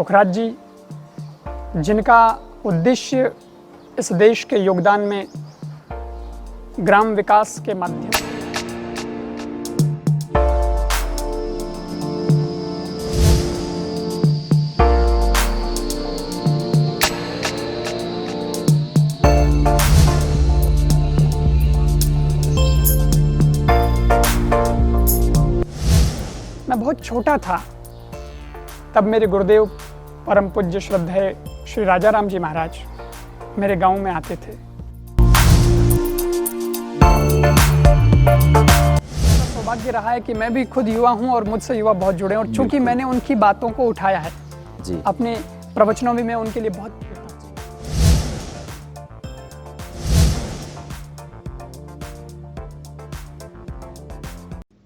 पोखराज जी, जिनका उद्देश्य इस देश के योगदान में ग्राम विकास के माध्यम मैं बहुत छोटा था तब मेरे गुरुदेव परम पूज्य श्रद्धेय श्री राजा राम जी महाराज मेरे गांव में आते थे। सौभाग्य रहा है कि मैं भी खुद युवा हूं और मुझसे युवा बहुत जुड़े हैं, और चूंकि मैंने उनकी बातों को उठाया है जी, अपने प्रवचनों में मैं उनके लिए बहुत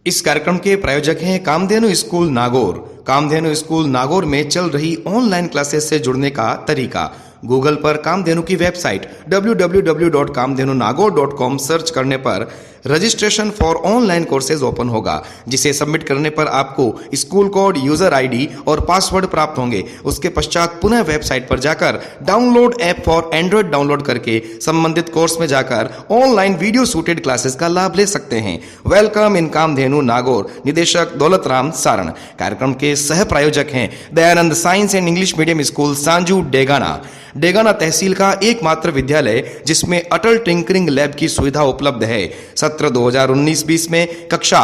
इस कार्यक्रम के प्रायोजक हैं कामधेनु स्कूल नागौर। कामधेनु स्कूल नागौर में चल रही ऑनलाइन क्लासेस से जुड़ने का तरीका, गूगल पर कामधेनु की वेबसाइट www.kamdhenunagor.com सर्च करने पर registration for online courses open होगा, जिसे सबमिट करने पर आपको स्कूल कोड, यूजर आईडी और पासवर्ड प्राप्त होंगे। उसके पश्चात पुनः वेबसाइट पर जाकर download app for Android download करके संबंधित कोर्स में जाकर ऑनलाइन वीडियो शूटेड क्लासेस का लाभ ले सकते हैं। Welcome in Kamdhenu Nagaur. निदेशक दौलत राम सारण। कार्यक्रम के सह प्रायोजक हैं Dayanand science and English medium school Sanju Degana. Degana तहसील का एकमात्र विद्यालय जिसमें अटल टिंकरिंग लैब की सुविधा उपलब्ध है। सत्र 2019-20 में कक्षा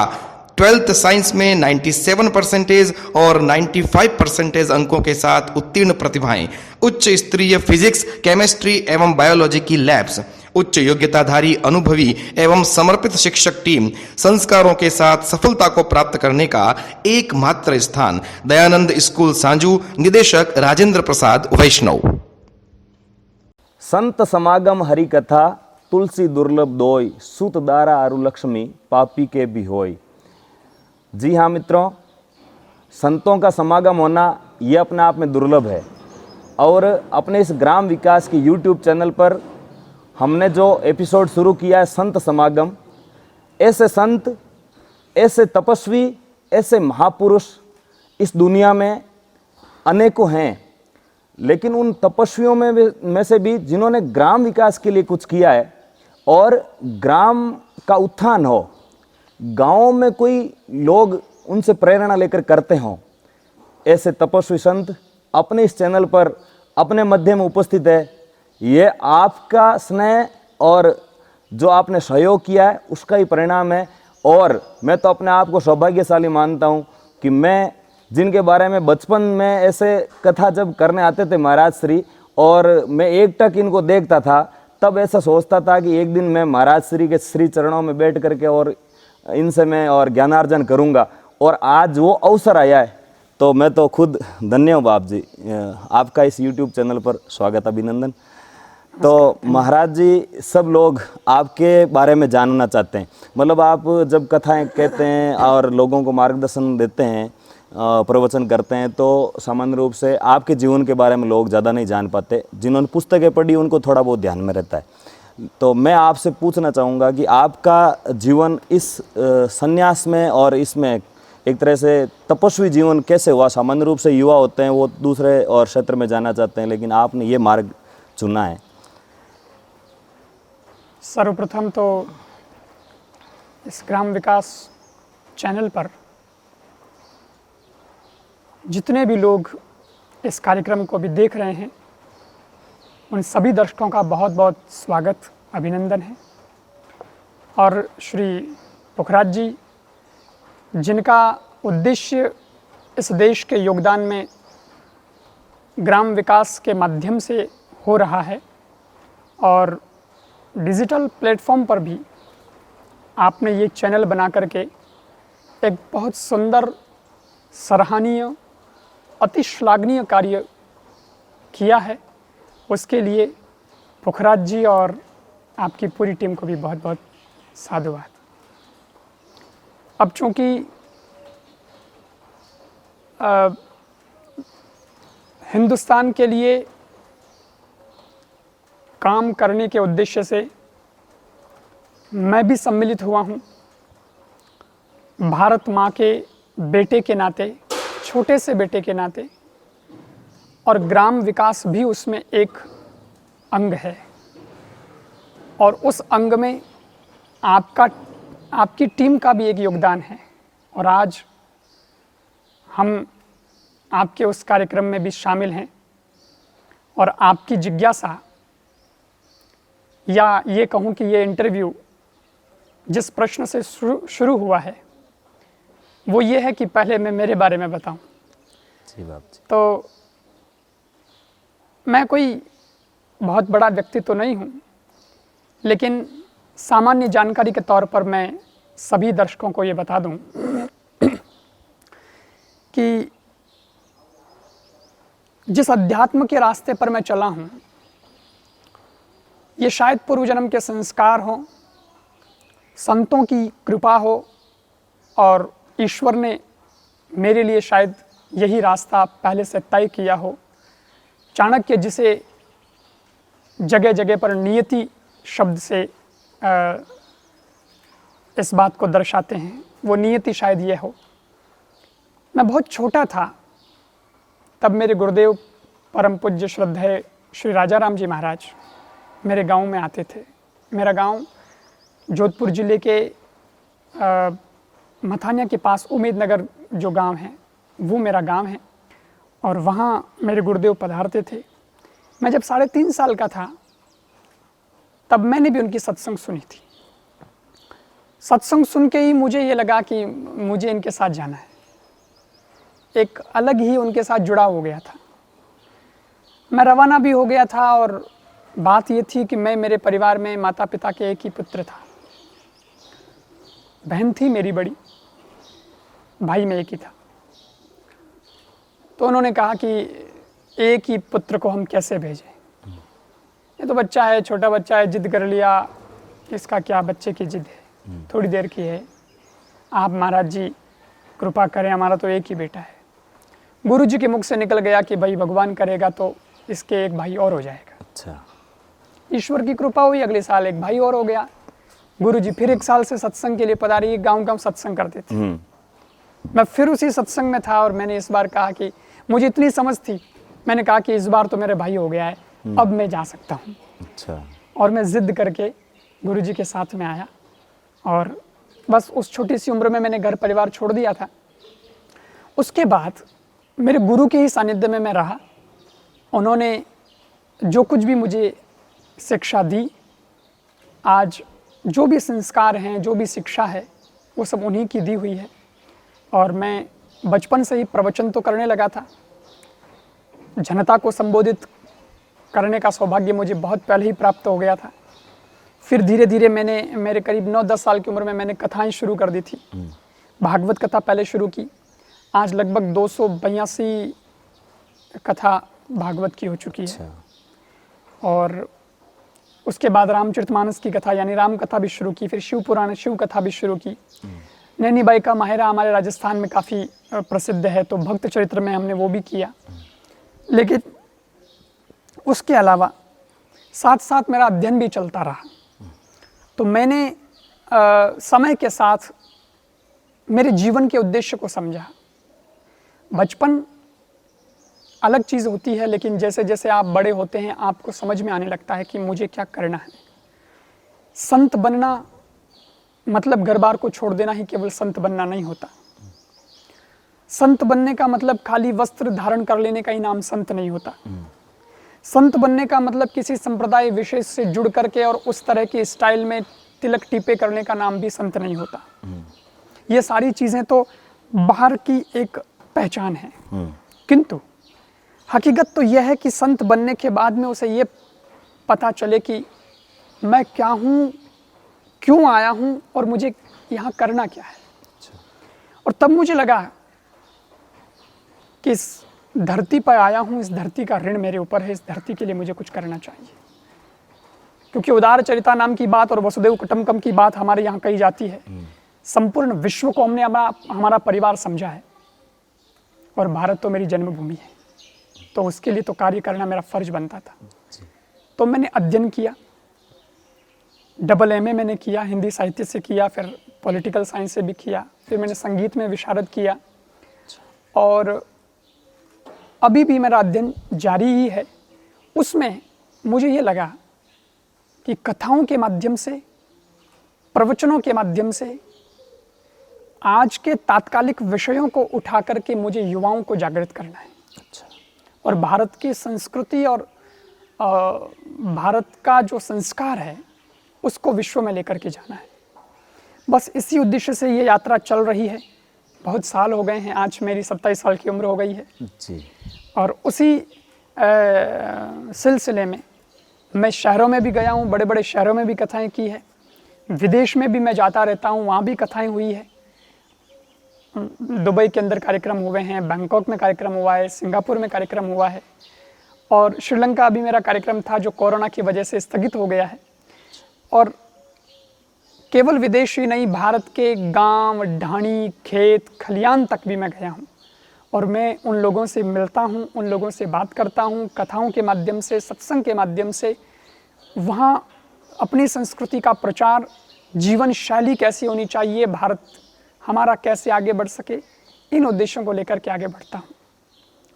12th साइंस में 97% और 95% अंकों के साथ उत्तीर्ण प्रतिभाएं, उच्च स्तरीय फिजिक्स, केमिस्ट्री एवं बायोलॉजी की लैब्स, उच्च योग्यताधारी, अनुभवी एवं समर्पित शिक्षक टीम, संस्कारों के साथ सफलता को प्राप्त करने का एकमात्र स्थान दयानंद स्कूल सांजू। निदेशक राजेंद्र प्रसाद वैष्णव। संत समागम हरि कथा, तुलसी दुर्लभ दोय, सूत दारा अरु लक्ष्मी, पापी के भी होय। जी हाँ मित्रों, संतों का समागम होना ये अपने आप में दुर्लभ है, और अपने इस ग्राम विकास की YouTube चैनल पर हमने जो एपिसोड शुरू किया है संत समागम, ऐसे संत, ऐसे तपस्वी, ऐसे महापुरुष इस दुनिया में अनेकों हैं, लेकिन उन तपस्वियों में से भी जिन्होंने ग्राम विकास के लिए कुछ किया है और ग्राम का उत्थान हो, गाँव में कोई लोग उनसे प्रेरणा लेकर करते हों, ऐसे तपस्वी संत अपने इस चैनल पर अपने मध्य में उपस्थित है। ये आपका स्नेह और जो आपने सहयोग किया है उसका ही परिणाम है। और मैं तो अपने आप को सौभाग्यशाली मानता हूँ कि मैं जिनके बारे में बचपन में ऐसे कथा जब करने आते थे महाराज श्री, और मैं एकटक इनको देखता था, तब ऐसा सोचता था कि एक दिन मैं महाराज श्री के श्री चरणों में बैठ करके और इनसे मैं और ज्ञानार्जन करूंगा, और आज वो अवसर आया है। तो मैं तो खुद धन्य हूँ बाप जी, आपका इस YouTube चैनल पर स्वागत, अभिनंदन। तो महाराज जी, सब लोग आपके बारे में जानना चाहते हैं, मतलब आप जब कथाएं कहते हैं और लोगों को मार्गदर्शन देते हैं, प्रवचन करते हैं, तो सामान्य रूप से आपके जीवन के बारे में लोग ज़्यादा नहीं जान पाते। जिन्होंने पुस्तकें पढ़ी उनको थोड़ा बहुत ध्यान में रहता है। तो मैं आपसे पूछना चाहूँगा कि आपका जीवन इस संन्यास में और इसमें एक तरह से तपस्वी जीवन कैसे हुआ? सामान्य रूप से युवा होते हैं, वो दूसरे और क्षेत्र में जाना चाहते हैं, लेकिन आपने ये मार्ग चुना है। सर्वप्रथम तो इस ग्राम विकास चैनल पर जितने भी लोग इस कार्यक्रम को भी देख रहे हैं, उन सभी दर्शकों का बहुत बहुत स्वागत, अभिनंदन है। और श्री पोखराज जी, जिनका उद्देश्य इस देश के योगदान में ग्राम विकास के माध्यम से हो रहा है, और डिजिटल प्लेटफॉर्म पर भी आपने ये चैनल बना करके एक बहुत सुंदर, सराहनीय, अति श्लाघनीय कार्य किया है। उसके लिए पोखराज जी और आपकी पूरी टीम को भी बहुत बहुत साधुवाद। अब चूँकि हिंदुस्तान के लिए काम करने के उद्देश्य से मैं भी सम्मिलित हुआ हूँ, भारत माँ के बेटे के नाते, छोटे से बेटे के नाते, और ग्राम विकास भी उसमें एक अंग है, और उस अंग में आपकी टीम का भी एक योगदान है। और आज हम आपके उस कार्यक्रम में भी शामिल हैं, और आपकी जिज्ञासा, या ये कहूँ कि ये इंटरव्यू जिस प्रश्न से शुरू हुआ है वो ये है कि पहले मैं मेरे बारे में बताऊं। जी बाप जी। तो मैं कोई बहुत बड़ा व्यक्ति तो नहीं हूं, लेकिन सामान्य जानकारी के तौर पर मैं सभी दर्शकों को ये बता दूं कि जिस अध्यात्म के रास्ते पर मैं चला हूं, ये शायद पूर्व जन्म के संस्कार हो, संतों की कृपा हो, और ईश्वर ने मेरे लिए शायद यही रास्ता पहले से तय किया हो। चाणक्य जिसे जगह जगह पर नियति शब्द से इस बात को दर्शाते हैं, वो नियति शायद ये हो। मैं बहुत छोटा था तब मेरे गुरुदेव परम पूज्य श्रद्धेय श्री राजा राम जी महाराज मेरे गांव में आते थे। मेरा गांव जोधपुर जिले के मथानिया के पास उम्मेदनगर जो गांव है वो मेरा गांव है, और वहाँ मेरे गुरुदेव पधारते थे। मैं जब 3.5 साल का था तब मैंने भी उनकी सत्संग सुनी थी। सत्संग सुन के ही मुझे ये लगा कि मुझे इनके साथ जाना है। एक अलग ही उनके साथ जुड़ाव हो गया था। मैं रवाना भी हो गया था, और बात ये थी कि मैं मेरे परिवार में माता पिता के एक ही पुत्र था। बहन थी मेरी बड़ी, भाई में एक ही था। तो उन्होंने कहा कि एक ही पुत्र को हम कैसे भेजें, ये तो बच्चा है, छोटा बच्चा है, जिद कर लिया, इसका क्या, बच्चे की जिद है, थोड़ी देर की है, आप महाराज जी कृपा करें, हमारा तो एक ही बेटा है। गुरु जी के मुख से निकल गया कि भाई भगवान करेगा तो इसके एक भाई और हो जाएगा। अच्छा। ईश्वर की कृपा हुई, अगले साल एक भाई और हो गया। गुरु जी फिर 1 साल से सत्संग के लिए पधारी, गांव-गांव सत्संग करते थे। मैं फिर उसी सत्संग में था, और मैंने इस बार कहा कि मुझे इतनी समझ थी, मैंने कहा कि इस बार तो मेरे भाई हो गया है, अब मैं जा सकता हूँ। अच्छा। और मैं जिद करके गुरु जी के साथ में आया, और बस उस छोटी सी उम्र में मैंने घर परिवार छोड़ दिया था। उसके बाद मेरे गुरु के ही सानिध्य में मैं रहा। उन्होंने जो कुछ भी मुझे शिक्षा दी, आज जो भी संस्कार हैं, जो भी शिक्षा है, वो सब उन्हीं की दी हुई है। और मैं बचपन से ही प्रवचन तो करने लगा था। जनता को संबोधित करने का सौभाग्य मुझे बहुत पहले ही प्राप्त हो गया था। फिर धीरे धीरे मैंने मेरे करीब 9-10 साल की उम्र में मैंने कथाएं शुरू कर दी थी। भागवत कथा पहले शुरू की, आज लगभग 282 कथा भागवत की हो चुकी है। और उसके बाद रामचरितमानस की कथा यानी राम कथा भी शुरू की, फिर शिव पुराण शिव कथा भी शुरू की। नैनी बाई का माहिरा हमारे राजस्थान में काफ़ी प्रसिद्ध है, तो भक्त चरित्र में हमने वो भी किया। लेकिन उसके अलावा साथ साथ मेरा अध्ययन भी चलता रहा। तो मैंने समय के साथ मेरे जीवन के उद्देश्य को समझा। बचपन अलग चीज़ होती है, लेकिन जैसे जैसे आप बड़े होते हैं आपको समझ में आने लगता है कि मुझे क्या करना है। संत बनना मतलब घर बार को छोड़ देना ही केवल संत बनना नहीं होता। संत बनने का मतलब खाली वस्त्र धारण कर लेने का ही नाम संत नहीं होता। संत बनने का मतलब किसी संप्रदाय विशेष से जुड़ करके और उस तरह के स्टाइल में तिलक टीपे करने का नाम भी संत नहीं होता। ये सारी चीज़ें तो बाहर की एक पहचान है, किंतु हकीकत तो यह है कि संत बनने के बाद में उसे ये पता चले कि मैं क्या हूँ, क्यों आया हूँ और मुझे यहाँ करना क्या है। और तब मुझे लगा कि इस धरती पर आया हूँ, इस धरती का ऋण मेरे ऊपर है, इस धरती के लिए मुझे कुछ करना चाहिए। क्योंकि उदार चरिता नाम की बात और वसुदेव कुटुंबकम की बात हमारे यहाँ कही जाती है। संपूर्ण विश्व को हमने हमारा परिवार समझा है, और भारत तो मेरी जन्मभूमि है, तो उसके लिए तो कार्य करना मेरा फर्ज बनता था। तो मैंने अध्ययन किया, AA मैंने किया, हिंदी साहित्य से किया, फिर पॉलिटिकल साइंस से भी किया, फिर मैंने संगीत में विशारद किया। और अभी भी मेरा अध्ययन जारी ही है, उसमें मुझे ये लगा कि कथाओं के माध्यम से, प्रवचनों के माध्यम से आज के तात्कालिक विषयों को उठा करके मुझे युवाओं को जागृत करना है। अच्छा। और भारत की संस्कृति और भारत का जो संस्कार है उसको विश्व में लेकर के जाना है। बस इसी उद्देश्य से ये यात्रा चल रही है। बहुत साल हो गए हैं, आज मेरी 27 साल की उम्र हो गई है जी। और उसी सिलसिले में मैं शहरों में भी गया हूँ, बड़े बड़े शहरों में भी कथाएं की है, विदेश में भी मैं जाता रहता हूँ, वहाँ भी कथाएं हुई है। दुबई के अंदर कार्यक्रम हुए हैं, बैंकॉक में कार्यक्रम हुआ है, सिंगापुर में कार्यक्रम हुआ है और श्रीलंका अभी मेरा कार्यक्रम था जो कोरोना की वजह से स्थगित हो गया है। और केवल विदेश ही नहीं, भारत के गांव, ढाणी, खेत, खलियान तक भी मैं गया हूं और मैं उन लोगों से मिलता हूं, उन लोगों से बात करता हूं, कथाओं के माध्यम से, सत्संग के माध्यम से। वहां अपनी संस्कृति का प्रचार, जीवन शैली कैसी होनी चाहिए, भारत हमारा कैसे आगे बढ़ सके, इन उद्देश्यों को लेकर के आगे बढ़ता हूँ।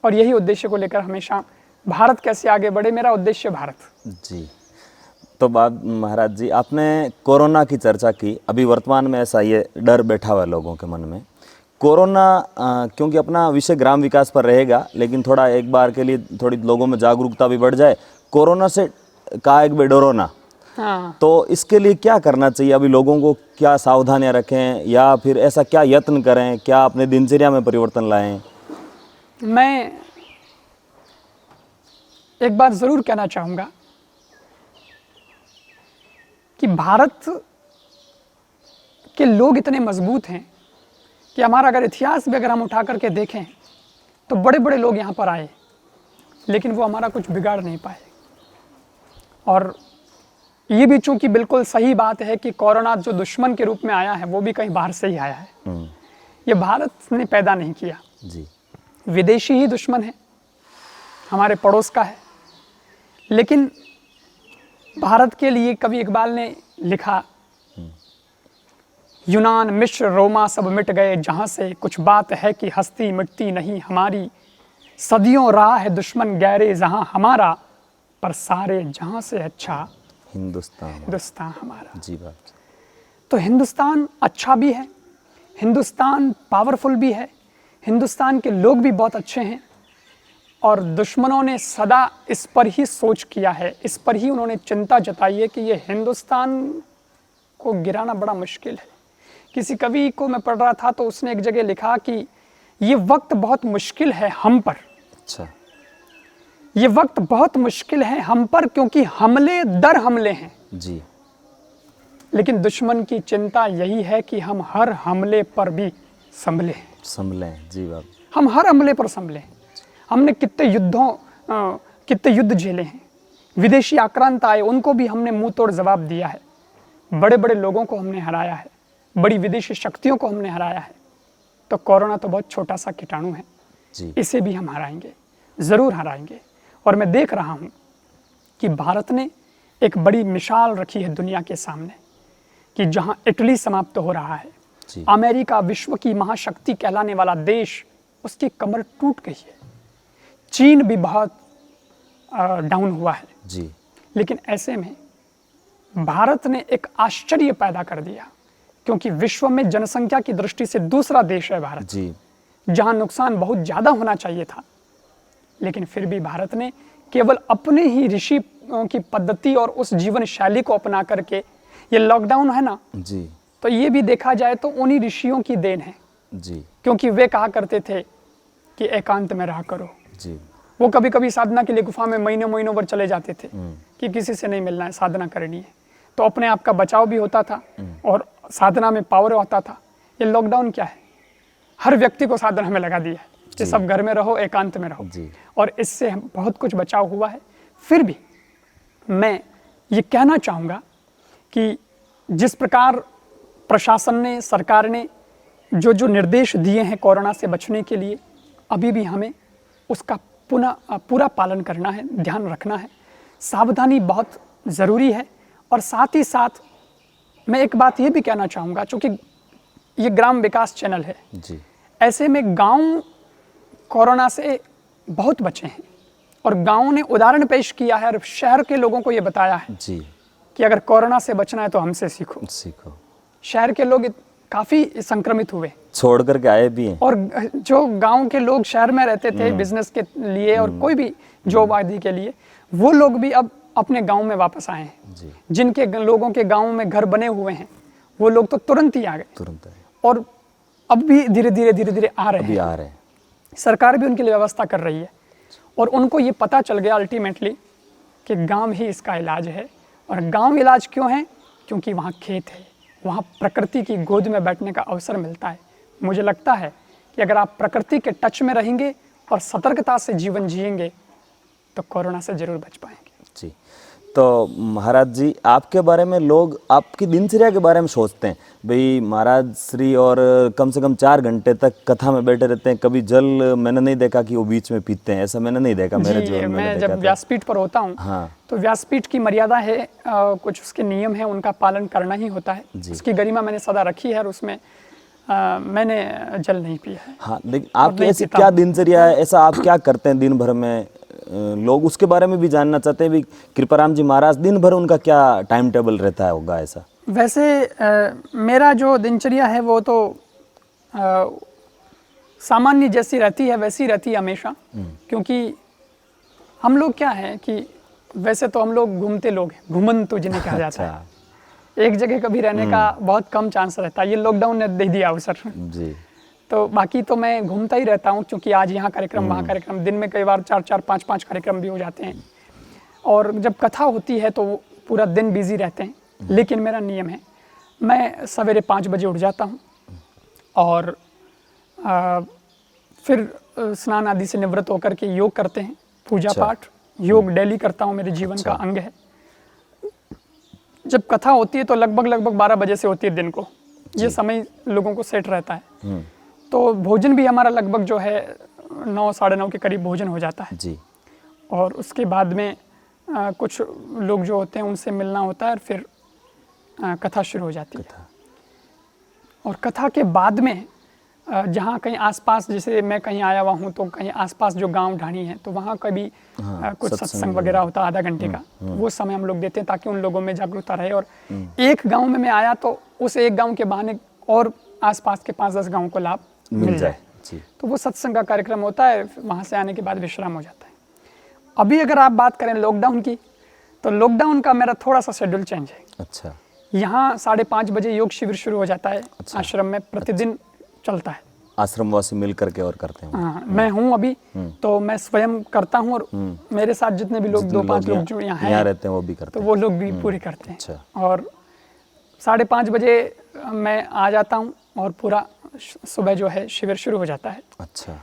और यही उद्देश्य को लेकर हमेशा भारत कैसे आगे बढ़े, मेरा उद्देश्य भारत। जी। तो बात महाराज जी, आपने कोरोना की चर्चा की। अभी वर्तमान में ऐसा ये डर बैठा हुआ है लोगों के मन में कोरोना, क्योंकि अपना विषय ग्राम विकास पर रहेगा, लेकिन थोड़ा एक बार के लिए थोड़ी लोगों में जागरूकता भी बढ़ जाए। कोरोना से कहा एक बे डरो ना, हाँ। तो इसके लिए क्या करना चाहिए? अभी लोगों को क्या सावधानियां रखें या फिर ऐसा क्या यत्न करें, क्या अपने दिनचर्या में परिवर्तन लाएं? मैं एक बात ज़रूर कहना चाहूँगा कि भारत के लोग इतने मजबूत हैं कि हमारा अगर इतिहास भी अगर हम उठा करके देखें तो बड़े बड़े लोग यहाँ पर आए, लेकिन वो हमारा कुछ बिगाड़ नहीं पाए। और ये भी चूंकि बिल्कुल सही बात है कि कोरोना जो दुश्मन के रूप में आया है वो भी कहीं बाहर से ही आया है, ये भारत ने पैदा नहीं किया। जी। विदेशी ही दुश्मन है, हमारे पड़ोस का है। लेकिन भारत के लिए कवि इकबाल ने लिखा, यूनान, मिस्र, रोमा सब मिट गए जहाँ से, कुछ बात है कि हस्ती मिटती नहीं हमारी। सदियों रहा है दुश्मन गहरे जहाँ हमारा, पर सारे जहाँ से अच्छा हिंदुस्तान हमारा। जी बात। तो हिंदुस्तान अच्छा भी है, हिंदुस्तान पावरफुल भी है, हिंदुस्तान के लोग भी बहुत अच्छे हैं। और दुश्मनों ने सदा इस पर ही सोच किया है, इस पर ही उन्होंने चिंता जताई है कि ये हिंदुस्तान को गिराना बड़ा मुश्किल है। किसी कवि को मैं पढ़ रहा था तो उसने एक जगह लिखा कि ये वक्त बहुत मुश्किल है हम पर। अच्छा। ये वक्त बहुत मुश्किल है हम पर क्योंकि हमले दर हमले हैं। जी। लेकिन दुश्मन की चिंता यही है कि हम हर हमले पर भी संभले। जी बात। हम हर हमले पर संभले। हमने कितने युद्ध झेले हैं, विदेशी आक्रांत आए उनको भी हमने मुंह तोड़ जवाब दिया है, बड़े बड़े लोगों को हमने हराया है, बड़ी विदेशी शक्तियों को हमने हराया है। तो कोरोना तो बहुत छोटा सा कीटाणु है जी। इसे भी हम हराएंगे, ज़रूर हराएंगे। और मैं देख रहा हूँ कि भारत ने एक बड़ी मिसाल रखी है दुनिया के सामने कि जहाँ इटली समाप्त हो रहा है, अमेरिका विश्व की महाशक्ति कहलाने वाला देश, उसकी कमर टूट गई है। चीन भी बहुत डाउन हुआ है जी। लेकिन ऐसे में भारत ने एक आश्चर्य पैदा कर दिया, क्योंकि विश्व में जनसंख्या की दृष्टि से दूसरा देश है भारत जी। जहां नुकसान बहुत ज़्यादा होना चाहिए था, लेकिन फिर भी भारत ने केवल अपने ही ऋषि की पद्धति और उस जीवन शैली को अपना करके, ये लॉकडाउन है ना जी, तो ये भी देखा जाए तो उन्हीं ऋषियों की देन है जी। क्योंकि वे कहा करते थे कि एकांत में रहा करो। जी। वो कभी कभी साधना के लिए गुफा में महीनों महीनों भर चले जाते थे कि किसी से नहीं मिलना है, साधना करनी है, तो अपने आप का बचाव भी होता था और साधना में पावर होता था। ये लॉकडाउन क्या है, हर व्यक्ति को साधना में लगा दिया है कि सब घर में रहो, एकांत में रहो, और इससे बहुत कुछ बचाव हुआ है। फिर भी मैं ये कहना चाहूँगा कि जिस प्रकार प्रशासन ने, सरकार ने जो निर्देश दिए हैं कोरोना से बचने के लिए, अभी भी हमें उसका पूरा पालन करना है, ध्यान रखना है। सावधानी बहुत ज़रूरी है। और साथ ही साथ मैं एक बात ये भी कहना चाहूँगा, चूँकि ये ग्राम विकास चैनल है जी, ऐसे में गांव कोरोना से बहुत बचे हैं और गाँव ने उदाहरण पेश किया है और शहर के लोगों को ये बताया है जी कि अगर कोरोना से बचना है तो हमसे सीखो। सीखो। शहर के लोग काफ़ी संक्रमित हुए छोड़ करके आए भी हैं। और जो गांव के लोग शहर में रहते थे बिजनेस के लिए और कोई भी जॉब आदि के लिए, वो लोग भी अब अपने गांव में वापस आए हैं। जी जिनके लोगों के गांव में घर बने हुए हैं वो लोग तो तुरंत ही आ गए तुरंत आए। और अब भी धीरे धीरे आ रहे अभी हैं। आ रहे हैं। सरकार भी उनके लिए व्यवस्था कर रही है और उनको ये पता चल गया अल्टीमेटली कि गांव ही इसका इलाज है। और गांव इलाज क्यों है? क्योंकि वहाँ खेत है, वहाँ प्रकृति की गोद में बैठने का अवसर मिलता है। मुझे लगता है कि अगर आप प्रकृति के टच में रहेंगे और सतर्कता से जीवन जिएंगे तो कोरोना से जरूर बच पाएंगे। जी, तो महाराज जी आपके बारे में लोग आपकी दिनचर्या के बारे में सोचते हैं भाई महाराज श्री और कम से कम 4 घंटे तक कथा में बैठे रहते हैं, कभी जल मैंने नहीं देखा कि वो बीच में पीते हैं, ऐसा मैंने नहीं देखा मेरे जीवन में। मैं जब व्यासपीठ पर होता हूँ हाँ। तो व्यासपीठ की मर्यादा है, कुछ उसके नियम है, उनका पालन करना ही होता है। उसकी गरिमा मैंने सदा रखी है और उसमें मैंने जल नहीं पिया है। हाँ, लेकिन आपकी ऐसी क्या दिनचर्या है, ऐसा आप क्या करते हैं दिन भर में? लोग उसके बारे में भी जानना चाहते हैं भी कृपाराम जी महाराज दिन भर उनका क्या टाइम टेबल रहता है होगा ऐसा? वैसे मेरा जो दिनचर्या है वो तो सामान्य जैसी रहती है वैसी रहती है हमेशा। क्योंकि हम लोग क्या है कि वैसे तो हम लोग घूमते लोग हैं, घुमंतु जिन्हें कहा जाता है। एक जगह कभी रहने का बहुत कम चांस रहता है। ये लॉकडाउन ने दे दिया अवसर जी। तो बाकी तो मैं घूमता ही रहता हूँ, क्योंकि आज यहाँ कार्यक्रम वहाँ कार्यक्रम, दिन में कई बार 4-4 5-5 कार्यक्रम भी हो जाते हैं। और जब कथा होती है तो पूरा दिन बिजी रहते हैं। लेकिन मेरा नियम है, मैं सवेरे 5 बजे उठ जाता हूँ और फिर स्नान आदि से निवृत्त होकर के योग करते हैं, पूजा पाठ। योग डेली करता हूँ, मेरे जीवन का अंग है। जब कथा होती है तो लगभग 12 बजे से होती है दिन को, ये समय लोगों को सेट रहता है। तो भोजन भी हमारा लगभग जो है 9 साढ़े 9 के करीब भोजन हो जाता है जी। और उसके बाद में कुछ लोग जो होते हैं उनसे मिलना होता है और फिर कथा शुरू हो जाती है। और कथा के बाद में जहाँ कहीं आसपास, जैसे मैं कहीं आया हुआ हूँ तो कहीं आसपास जो गांव ढाणी है तो वहाँ कभी कुछ सत्संग वगैरह होता है आधा घंटे का, वो समय हम लोग देते हैं ताकि उन लोगों में जागरूकता रहे। और एक गांव में मैं आया तो उस एक गांव के बहाने और आसपास के 5-10 गाँव को लाभ मिल जाए। तो वो सत्संग का कार्यक्रम होता है, वहाँ से आने के बाद विश्राम हो जाता है। अभी अगर आप बात करें लॉकडाउन की, तो लॉकडाउन का मेरा थोड़ा सा शेड्यूल चेंज है। अच्छा। यहाँ 5:30 बजे योग शिविर शुरू हो जाता है। अच्छा। आश्रम में प्रतिदिन चलता है। आश्रमवासी मिल करके और करते हैं। हाँ, मैं हूँ अभी तो मैं स्वयं करता हूँ और मेरे साथ जितने भी लोग 2-5 लोग जो यहाँ रहते हैं वो भी करते तो हैं। वो लोग भी पूरी करते हैं। अच्छा। और 5:30 बजे मैं आ जाता हूँ और पूरा सुबह जो है शिविर शुरू हो जाता है। अच्छा।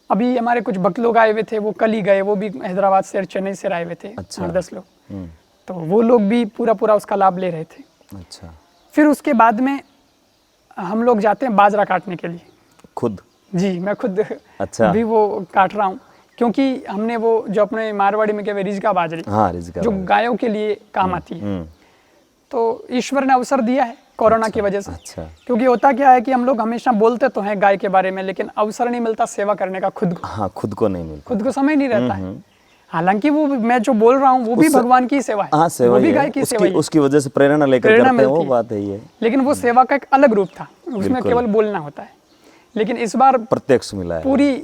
अभी हमारे कुछ भक्त लोग आए हुए थे, वो कल ही गए, वो भी हैदराबाद से और चेन्नई से आए हुए थे। अच्छा। 8-10 लोग, तो वो लोग भी पूरा उसका लाभ ले रहे थे। अच्छा। फिर उसके बाद में हम लोग जाते हैं बाजरा काटने के लिए। खुद? जी, मैं खुद अच्छा। भी वो काट रहा हूँ, क्योंकि हमने वो जो अपने मारवाड़ी में कहते रिजगा बाजरी, हाँ, रिजगा जो गायों के लिए काम आती है, तो ईश्वर ने अवसर दिया है कोरोना की वजह से। अच्छा। क्योंकि होता क्या है कि हम लोग हमेशा बोलते तो हैं गाय के बारे में, लेकिन अवसर नहीं मिलता सेवा करने का खुद को। हाँ, खुद को नहीं मिलता, खुद को समय नहीं रहता है। हालांकि वो मैं जो बोल रहा हूँ वो भी भगवान की सेवा है। हाँ, सेवा वो भी गाय की सेवा है। उसकी वजह से प्रेरणा लेकर करते हैं, वो बात है ये। लेकिन वो सेवा का एक अलग रूप था, उसमें केवल बोलना होता है। लेकिन इस बार प्रत्यक्ष मिला है, पूरी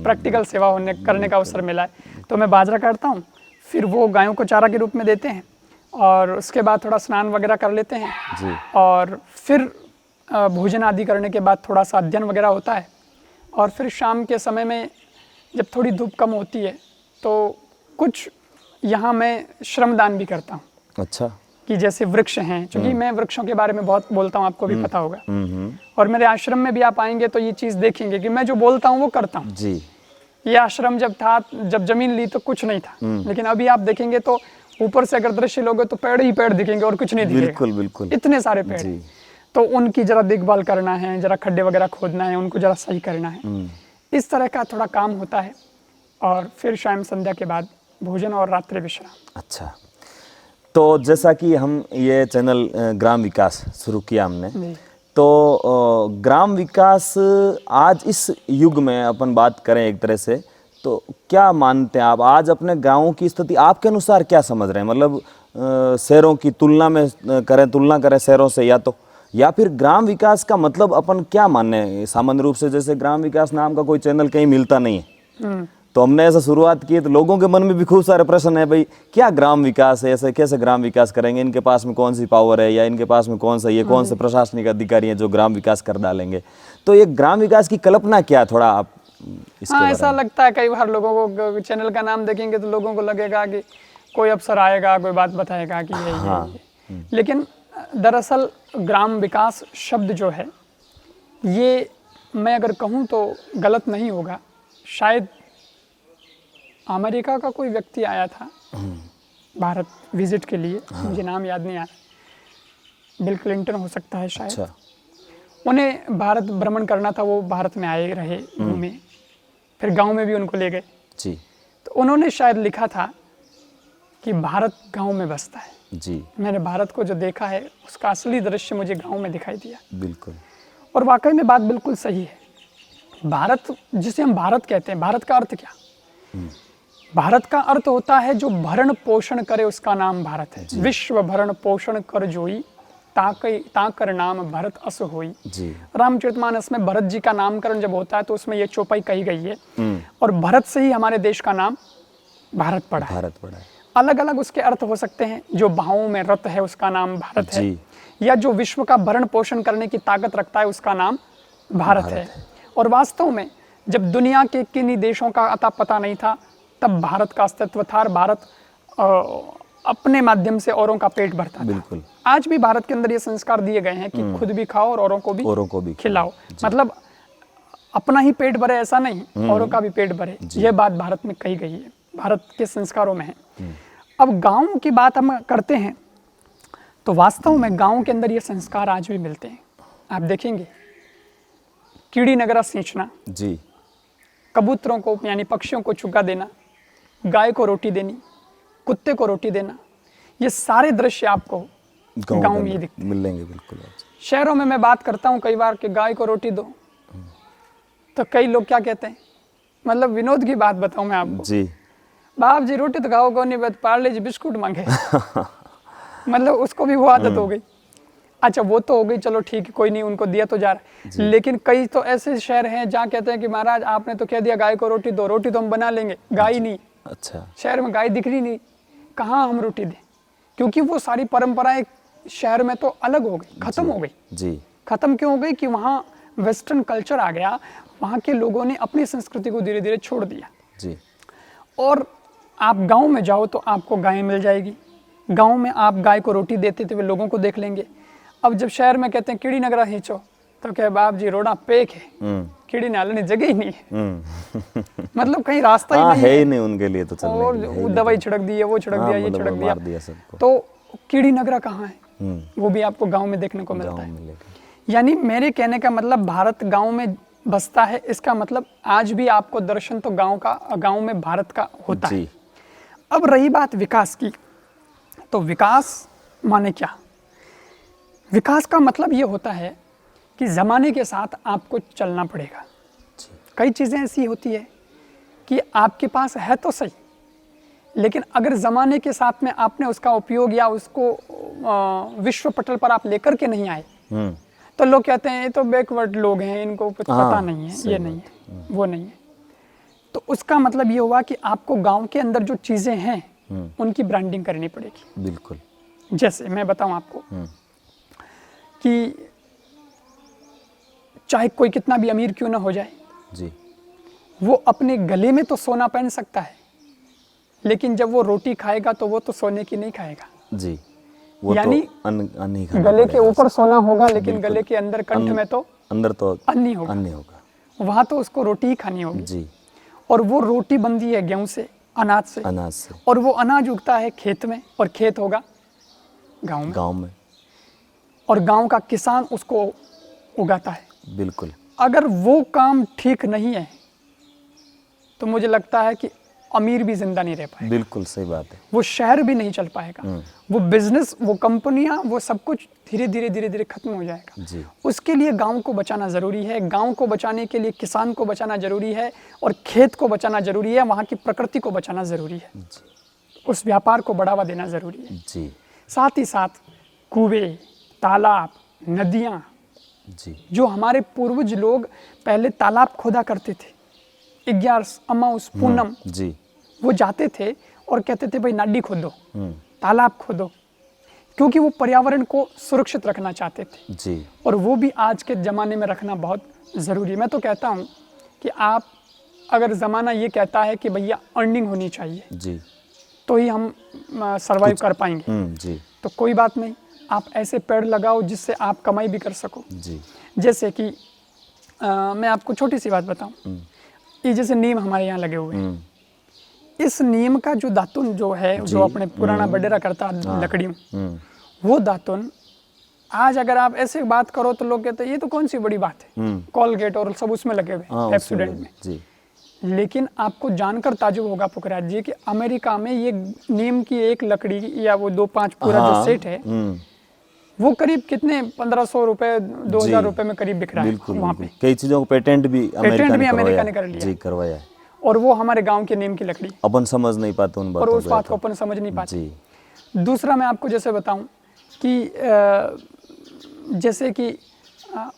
प्रैक्टिकल सेवा करने का अवसर मिला है। तो मैं बाजरा काटता हूँ, फिर वो गायों को चारा के रूप में देते हैं और उसके बाद थोड़ा स्नान वगैरह कर लेते हैं जी। और फिर भोजन आदि करने के बाद थोड़ा सा अध्ययन वगैरह होता है। और फिर शाम के समय में जब थोड़ी धूप कम होती है तो कुछ यहाँ मैं श्रमदान भी करता हूँ। अच्छा। कि जैसे वृक्ष हैं, क्योंकि मैं वृक्षों के बारे में बहुत बोलता हूँ, आपको भी पता होगा। और मेरे आश्रम में भी आप आएंगे तो ये चीज़ देखेंगे कि मैं जो बोलता हूँ वो करता हूँ जी। ये आश्रम जब था, जब जमीन ली तो कुछ नहीं था, लेकिन अभी आप देखेंगे तो ऊपर से अगर दृश्य लोगे तो पेड़ ही पेड़ दिखेंगे और कुछ नहीं दिखेगा। बिल्कुल बिल्कुल, इतने सारे पेड़। तो उनकी जरा देखभाल करना है, जरा खड्डे वगैरह खोदना है, उनको जरा सही करना है, इस तरह का थोड़ा काम होता है। और फिर शाम संध्या के बाद भोजन और रात्रि विश्राम। अच्छा, तो जैसा कि हम ये चैनल ग्राम विकास शुरू किया हमने, तो ग्राम विकास आज इस युग में अपन बात करें एक तरह से, तो तो क्या मानते हैं आप आज अपने गाँव की स्थिति आपके अनुसार क्या समझ रहे हैं? मतलब शहरों की तुलना में तुलना करें शहरों से, या फिर ग्राम विकास का मतलब अपन क्या मानने हैं सामान्य रूप से? जैसे ग्राम विकास नाम का कोई चैनल कहीं मिलता नहीं है, तो हमने ऐसा शुरुआत की तो लोगों के मन में भी खूब सारे प्रश्न है, भाई क्या ग्राम विकास है, ऐसे कैसे ग्राम विकास करेंगे, इनके पास में कौन सी पावर है, या इनके पास में कौन से प्रशासनिक अधिकारी हैं जो ग्राम विकास कर डालेंगे? तो ये ग्राम विकास की कल्पना क्या, थोड़ा आप इसके हाँ, बारे ऐसा में? लगता है कई बार लोगों को, चैनल का नाम देखेंगे तो लोगों को लगेगा कि कोई अफसर आएगा, कोई बात बताएगा कि ये। लेकिन दरअसल ग्राम विकास शब्द जो है, ये मैं अगर कहूँ तो गलत नहीं होगा। शायद अमेरिका का कोई व्यक्ति आया था भारत विजिट के लिए, मुझे नाम याद नहीं आ रहा, बिल क्लिंटन हो सकता है शायद। अच्छा। उन्हें भारत भ्रमण करना था, वो भारत में आए रहे, घूमे, फिर गांव में भी उनको ले गए जी। तो उन्होंने शायद लिखा था कि भारत गांव में बसता है। जी मैंने भारत को जो देखा है उसका असली दृश्य मुझे गांव में दिखाई दिया, बिल्कुल। और वाकई में बात बिल्कुल सही है। भारत जिसे हम भारत कहते हैं, भारत का अर्थ क्या? भारत का अर्थ होता है जो भरण पोषण करे, उसका नाम भारत है। विश्व भरण पोषण कर जोई, ताकर नाम भरत अस होई। जी। रामचरितमानस में भरत जी का नामकरण जब होता है तो उसमें ये चौपाई कही गई है, और भरत से ही हमारे देश का नाम भारत पड़ा है। भारत पड़ा है। अलग अलग उसके अर्थ हो सकते हैं। जो भावों में रत है उसका नाम भारत है, जी। या जो विश्व का भरण पोषण करने की ताकत रखता है उसका नाम भारत है। और वास्तव में जब दुनिया के किन्हीं देशों का अता पता नहीं था, तब भारत का अस्तित्व था, और भारत अपने माध्यम से औरों का पेट भरता था। बिल्कुल। आज भी भारत के अंदर ये संस्कार दिए गए हैं कि खुद भी खाओ और औरों को भी खिलाओ। मतलब अपना ही पेट भरे ऐसा नहीं, औरों का भी पेट भरे, ये बात भारत में कही गई है, भारत के संस्कारों में है। अब गांव की बात हम करते हैं तो वास्तव में गांव के अंदर ये संस्कार आज भी मिलते हैं। आप देखेंगे कीड़ी नगरा सींचना, जी। कबूतरों को यानी पक्षियों को चुगा देना, गाय को रोटी देनी, कुत्ते को रोटी देना, ये सारे दृश्य आपको गांव में ही दिखते मिलेंगे। बिल्कुल। शहरों में मैं बात करता हूँ कई बार कि गाय को रोटी दो, तो कई लोग क्या कहते हैं, मतलब विनोद की बात बताऊं मैं आपको जी। बाप जी रोटी तो खाओ कौन नहीं, पार्ले जी बिस्कुट मांगे मतलब उसको भी वो आदत हो गई। अच्छा वो तो हो गई, चलो ठीक है, कोई नहीं, उनको दिया तो जा रहा है। लेकिन कई तो ऐसे शहर हैं जहाँ कहते हैं कि महाराज आपने तो कह दिया गाय को रोटी दो, रोटी तो हम बना लेंगे, गाय नहीं। अच्छा। शहर में गाय दिख रही नहीं, कहाँ हम रोटी दें? क्योंकि वो सारी परंपराएं शहर में तो अलग हो गई, खत्म हो गई। जी। खत्म क्यों हो गई? कि वहाँ वेस्टर्न कल्चर आ गया, वहाँ के लोगों ने अपनी संस्कृति को धीरे धीरे छोड़ दिया। जी। और आप गांव में जाओ तो आपको गाय मिल जाएगी, गांव में आप गाय को रोटी देते थे, वे लोगों को देख लेंगे। अब जब शहर में कहते हैं कीड़ी नगरा खींचो, तो क्या बाप जी रोड़ा पेक है, कीड़ी नालने जगह ही नहीं है मतलब कहीं रास्ता ही नहीं है ही नहीं उनके लिए तो चलने और के लिए, दवाई छिड़क दी है, वो छिड़क दिया, ये छिड़क दिया, तो कीड़ी नगरा कहाँ है? वो भी आपको गांव में देखने को मिलता है। यानी मेरे कहने का मतलब भारत गांव में बसता है, इसका मतलब आज भी आपको दर्शन तो गांव में भारत का होता है। अब रही बात विकास की, तो विकास माने क्या? विकास का मतलब ये होता है कि ज़माने के साथ आपको चलना पड़ेगा। कई चीज़ें ऐसी होती है कि आपके पास है तो सही, लेकिन अगर ज़माने के साथ में आपने उसका उपयोग या उसको विश्व पटल पर आप लेकर के नहीं आए, तो लोग कहते हैं ये तो बैकवर्ड लोग हैं, इनको कुछ पता नहीं है, ये नहीं है, वो नहीं है। तो उसका मतलब ये हुआ कि आपको गांव के अंदर जो चीज़ें हैं उनकी ब्रांडिंग करनी पड़ेगी। बिल्कुल। जैसे मैं बताऊं आपको कि चाहे कोई कितना भी अमीर क्यों ना हो जाए जी, वो अपने गले में तो सोना पहन सकता है, लेकिन जब वो रोटी खाएगा तो वो तो सोने की नहीं खाएगा जी। वो यानी तो अन्न ही खाना गले के पड़ेगा। ऊपर सोना होगा, लेकिन गले के अंदर कंठ में तो अंदर तो अन्न ही होगा। वहां तो उसको रोटी ही खानी होगी जी। और वो रोटी बनती है गेहूं से, अनाज से, और वो अनाज उगता है खेत में, और खेत होगा गांव में, और गांव का किसान उसको उगाता है। बिल्कुल। अगर वो काम ठीक नहीं है तो मुझे लगता है कि अमीर भी जिंदा नहीं रह पाएगा, बिल्कुल सही बात है। वो शहर भी नहीं चल पाएगा, वो बिजनेस, वो कंपनियां, वो सब कुछ धीरे धीरे खत्म हो जाएगा। जी। उसके लिए गांव को बचाना जरूरी है, गांव को बचाने के लिए किसान को बचाना जरूरी है, और खेत को बचाना जरूरी है, वहाँ की प्रकृति को बचाना जरूरी है, उस व्यापार को बढ़ावा देना जरूरी है। जी साथ ही साथ कुएं, तालाब, नदियाँ, जी जो हमारे पूर्वज लोग पहले तालाब खोदा करते थे, 11 अमाउस पूनम, जी वो जाते थे और कहते थे भाई नाडी खोदो, तालाब खोदो, क्योंकि वो पर्यावरण को सुरक्षित रखना चाहते थे। जी और वो भी आज के ज़माने में रखना बहुत ज़रूरी है। मैं तो कहता हूँ कि आप, अगर ज़माना ये कहता है कि भैया अर्निंग होनी चाहिए जी तो ही हम सर्वाइव कर पाएंगे, जी तो कोई बात नहीं, आप ऐसे पेड़ लगाओ जिससे आप कमाई भी कर सको। जी जैसे कि मैं आपको छोटी सी बात बताऊं, ये जैसे नीम हमारे यहाँ लगे हुए हैं, इस नीम का जो दातुन जो है, जो अपने पुराना बडेरा करता लकड़ियों, वो दातुन आज अगर आप ऐसे बात करो तो लोग कहते हैं ये तो कौन सी बड़ी बात है, कॉलगेट और सब उसमें लगे हुए रेस्टोरेंट में। जी लेकिन आपको जानकर ताजुब होगा पुखराज जी कि अमेरिका में ये नीम की एक लकड़ी या वो 2-5 पूरा जो सेट है, वो करीब कितने 1500 रुपए 2000 रुपए में करीब बिक रहा है वहाँ पे। कई चीजों को पेटेंट भी अमेरिका ने कर लिया जी करवाया है, और वो हमारे गांव के नीम की लकड़ी, अपन समझ नहीं पाते उन और बातों उस बात को अपन समझ नहीं पाते। जी दूसरा मैं आपको जैसे बताऊं कि जैसे कि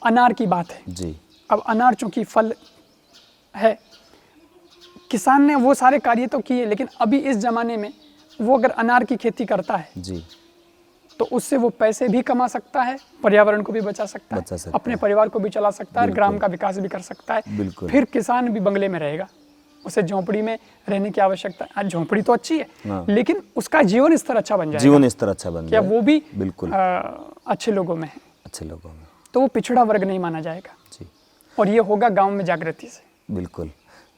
अनार की बात है, जी अब अनार चूंकि फल है, किसान ने वो सारे कार्य तो किए, लेकिन अभी इस जमाने में वो अगर अनार की खेती करता है जी तो उससे वो पैसे भी कमा सकता है, पर्यावरण को भी बचा सकता है, अपने परिवार को भी चला सकता है, ग्राम का विकास भी कर सकता है। फिर किसान भी बंगले में रहेगा, उसे झोंपड़ी में रहने की आवश्यकता है। आज झोंपड़ी तो अच्छी है, लेकिन उसका जीवन स्तर अच्छा बन जाएगा, जीवन स्तर अच्छा बन जाएगा, वो भी बिल्कुल अच्छे लोगों में है, अच्छे लोगों में, तो वो पिछड़ा वर्ग नहीं माना जाएगा जी। और ये होगा गाँव में जागृति से। बिल्कुल।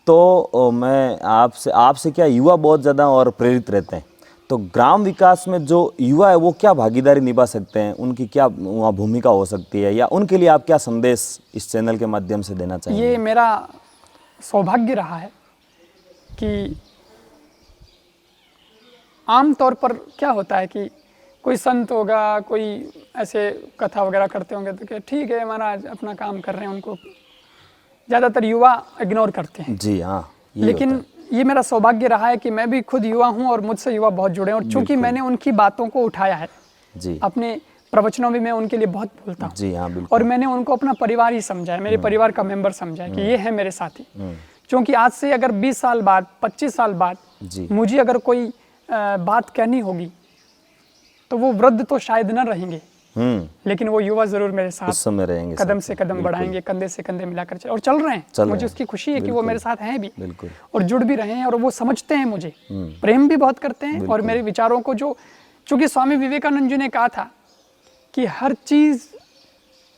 तो मैं आपसे क्या, युवा बहुत ज़्यादा और प्रेरित रहते हैं, तो ग्राम विकास में जो युवा है वो क्या भागीदारी निभा सकते हैं, उनकी क्या वहाँ भूमिका हो सकती है, या उनके लिए आप क्या संदेश इस चैनल के माध्यम से देना चाहेंगे? ये मेरा सौभाग्य रहा है कि आम तौर पर क्या होता है कि कोई संत होगा, कोई ऐसे कथा वगैरह करते होंगे तो क्या ठीक है महाराज अपना काम कर रहे हैं, उनको ज़्यादातर युवा इग्नोर करते हैं। जी हाँ, लेकिन ये मेरा सौभाग्य रहा है कि मैं भी खुद युवा हूँ और मुझसे युवा बहुत जुड़े हैं, और चूंकि मैंने उनकी बातों को उठाया है जी, अपने प्रवचनों में मैं उनके लिए बहुत बोलता हूँ जी हाँ, बिल्कुल। और मैंने उनको अपना परिवार ही समझा है, मेरे परिवार का मेंबर समझा है कि ये है मेरे साथी। क्योंकि आज से अगर 20 साल बाद, 25 साल बाद मुझे अगर कोई बात कहनी होगी तो वो वृद्ध तो शायद न रहेंगे, लेकिन वो युवा जरूर मेरे साथ उस समय रहेंगे, कदम से कदम बढ़ाएंगे, कंधे से कंधे मिलाकर चल, और चल रहे हैं। मुझे उसकी खुशी है कि वो मेरे साथ हैं भी और जुड़ भी रहे हैं, और वो समझते हैं मुझे, प्रेम भी बहुत करते हैं, और मेरे विचारों को जो, चूंकि स्वामी विवेकानंद जी ने कहा था कि हर चीज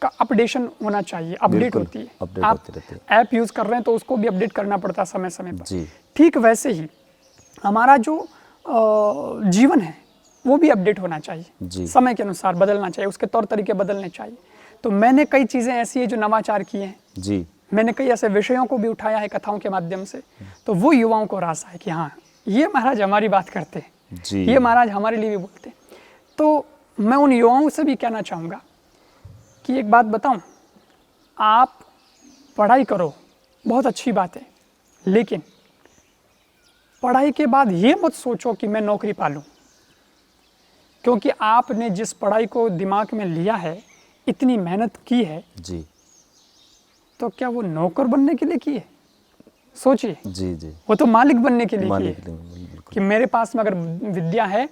का अपडेशन होना चाहिए, अपडेट होती है। आप ऐप यूज कर रहे हैं तो उसको भी अपडेट करना पड़ता है समय समय पर। ठीक वैसे ही हमारा जो जीवन है वो भी अपडेट होना चाहिए, समय के अनुसार बदलना चाहिए, उसके तौर तरीके बदलने चाहिए। तो मैंने कई चीज़ें ऐसी है जो नवाचार किए हैं जी, मैंने कई ऐसे विषयों को भी उठाया है कथाओं के माध्यम से, तो वो युवाओं को रास है कि हाँ ये महाराज हमारी बात करते हैं, ये महाराज हमारे लिए भी बोलते हैं। तो मैं उन युवाओं से भी कहना चाहूँगा कि एक बात बताऊँ, आप पढ़ाई करो बहुत अच्छी बात है, लेकिन पढ़ाई के बाद ये मत सोचो कि मैं नौकरी पालूं, क्योंकि आपने जिस पढ़ाई को दिमाग में लिया है, इतनी मेहनत की है जी, तो क्या वो नौकर बनने के लिए की है? सोचिए जी जी, वो तो मालिक बनने के लिए की है कि मेरे पास में अगर विद्या है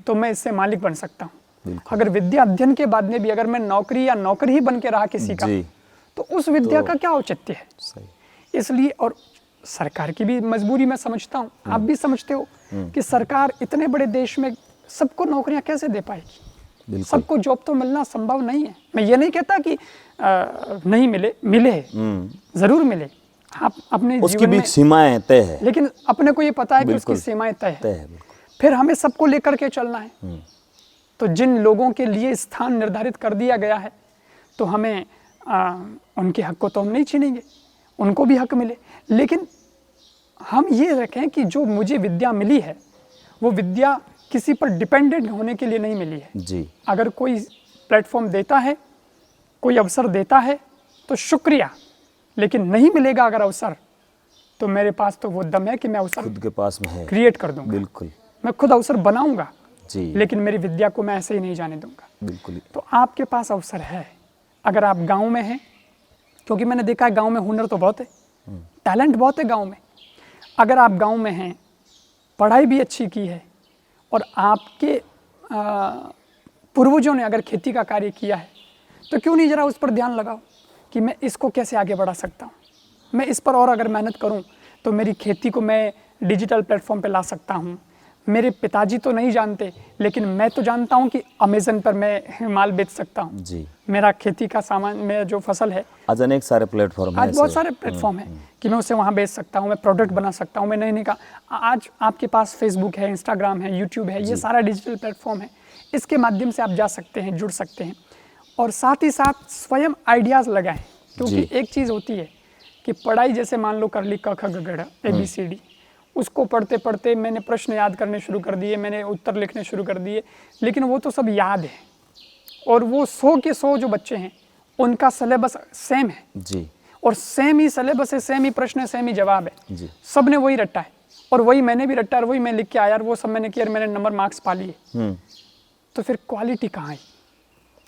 तो मैं इससे मालिक बन सकता हूँ। अगर विद्या अध्ययन के बाद में भी अगर मैं नौकरी या नौकर ही बन के रहा किसी का, तो उस विद्या का क्या औचित्य है? इसलिए, और सरकार की भी मजबूरी मैं समझता हूँ, आप भी समझते हो कि सरकार इतने बड़े देश में सबको नौकरियां कैसे दे पाएगी? सबको जॉब तो मिलना संभव नहीं है। मैं ये नहीं कहता कि नहीं मिले, मिले जरूर मिले, आप अपने उसकी भी सीमाएं तय है, लेकिन अपने को ये पता है कि उसकी सीमाएं तय है। फिर हमें सबको लेकर के चलना है। तो जिन लोगों के लिए स्थान निर्धारित कर दिया गया है, तो हमें उनके हक को तो हम नहीं छीनेंगे, उनको भी हक मिले, लेकिन हम ये रखें कि जो मुझे विद्या मिली है वो विद्या किसी पर डिपेंडेंट होने के लिए नहीं मिली है। जी अगर कोई प्लेटफॉर्म देता है, कोई अवसर देता है तो शुक्रिया, लेकिन नहीं मिलेगा अगर अवसर तो मेरे पास तो वो दम है कि मैं अवसर खुद के पास में है। क्रिएट कर दूंगा। बिल्कुल मैं खुद अवसर बनाऊंगा जी। लेकिन मेरी विद्या को मैं ऐसे ही नहीं जाने दूंगा। बिल्कुल तो आपके पास अवसर है अगर आप गांव में हैं, क्योंकि मैंने देखा है गांव में हुनर तो बहुत है, टैलेंट बहुत है गांव में। अगर आप गांव में हैं, पढ़ाई भी अच्छी की है और आपके पूर्वजों ने अगर खेती का कार्य किया है तो क्यों नहीं जरा उस पर ध्यान लगाओ कि मैं इसको कैसे आगे बढ़ा सकता हूँ। मैं इस पर और अगर मेहनत करूँ तो मेरी खेती को मैं डिजिटल प्लेटफॉर्म पे ला सकता हूँ। मेरे पिताजी तो नहीं जानते लेकिन मैं तो जानता हूँ कि अमेज़न पर मैं माल बेच सकता हूँ। जी। मेरा खेती का सामान, मेरा जो फसल है, आज अनेक सारे प्लेटफॉर्म हैं आज बहुत ऐसे। सारे प्लेटफॉर्म हैं कि मैं उसे वहाँ बेच सकता हूँ, मैं प्रोडक्ट बना सकता हूँ, मैं नए का। आज आपके पास फेसबुक है, इंस्टाग्राम है, यूट्यूब है, ये सारा डिजिटल प्लेटफॉर्म है। इसके माध्यम से आप जा सकते हैं, जुड़ सकते हैं और साथ ही साथ स्वयं आइडियाज़ लगाएं। क्योंकि एक चीज़ होती है कि पढ़ाई जैसे मान लो कर ली क ख ग घ ABCD, उसको पढ़ते पढ़ते मैंने प्रश्न याद करने शुरू कर दिए, मैंने उत्तर लिखने शुरू कर दिए, लेकिन वो तो सब याद है और वो 100 के 100 जो बच्चे हैं उनका सिलेबस सेम है जी। और सेम ही सिलेबस है, सेम ही प्रश्न है, सेम ही जवाब है। जी। सब ने वही रट्टा है और वही मैंने भी रट्टा और वही मैं लिख के आया और वो सब मैंने किया और मैंने नंबर मार्क्स पा लिए। तो फिर क्वालिटी कहाँ है?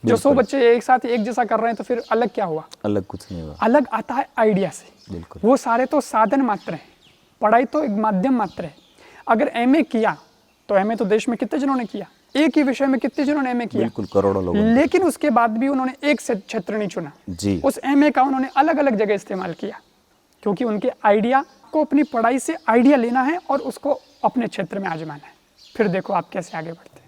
जो 100 बच्चे एक साथ एक जैसा कर रहे हैं तो फिर अलग क्या हुआ? अलग कुछ नहीं हुआ। अलग आता है आइडिया से। बिल्कुल। वो सारे तो साधन मात्र हैं, पढ़ाई तो एक माध्यम मात्र है। अगर MA किया तो MA तो देश में कितने जनों ने किया, एक ही विषय में कितने जनों ने MA किया? बिल्कुल, करोड़ों लोगों ने। लेकिन उसके बाद भी उन्होंने एक से क्षेत्र नहीं चुना। जी। उस MA का उन्होंने अलग अलग जगह इस्तेमाल किया क्योंकि उनके आइडिया को अपनी पढ़ाई से आइडिया लेना है और उसको अपने क्षेत्र में आजमाना है। फिर देखो आप कैसे आगे बढ़ते हैं।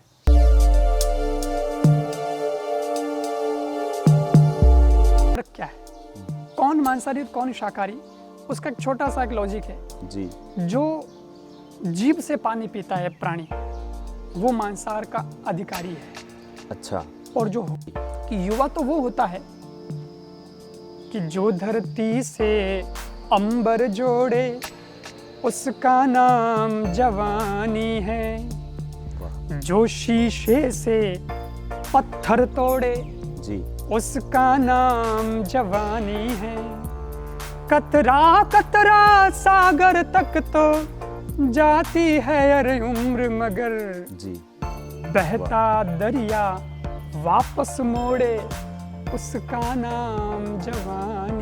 फर्क क्या है? कौन मांसाहारी और कौन शाकाहारी? उसका एक छोटा सा एक लॉजिक है। जी। जो जीभ से पानी पीता है प्राणी वो मांसाहार का अधिकारी है। अच्छा। और जो कि युवा तो वो होता है कि जो धरती से अंबर जोड़े उसका नाम जवानी है, जो शीशे से पत्थर तोड़े जी। उसका नाम जवानी है। कतरा कतरा सागर तक तो जाती है अरे उम्र मगर, जी। बहता दरिया वापस मोड़े उसका नाम जवानी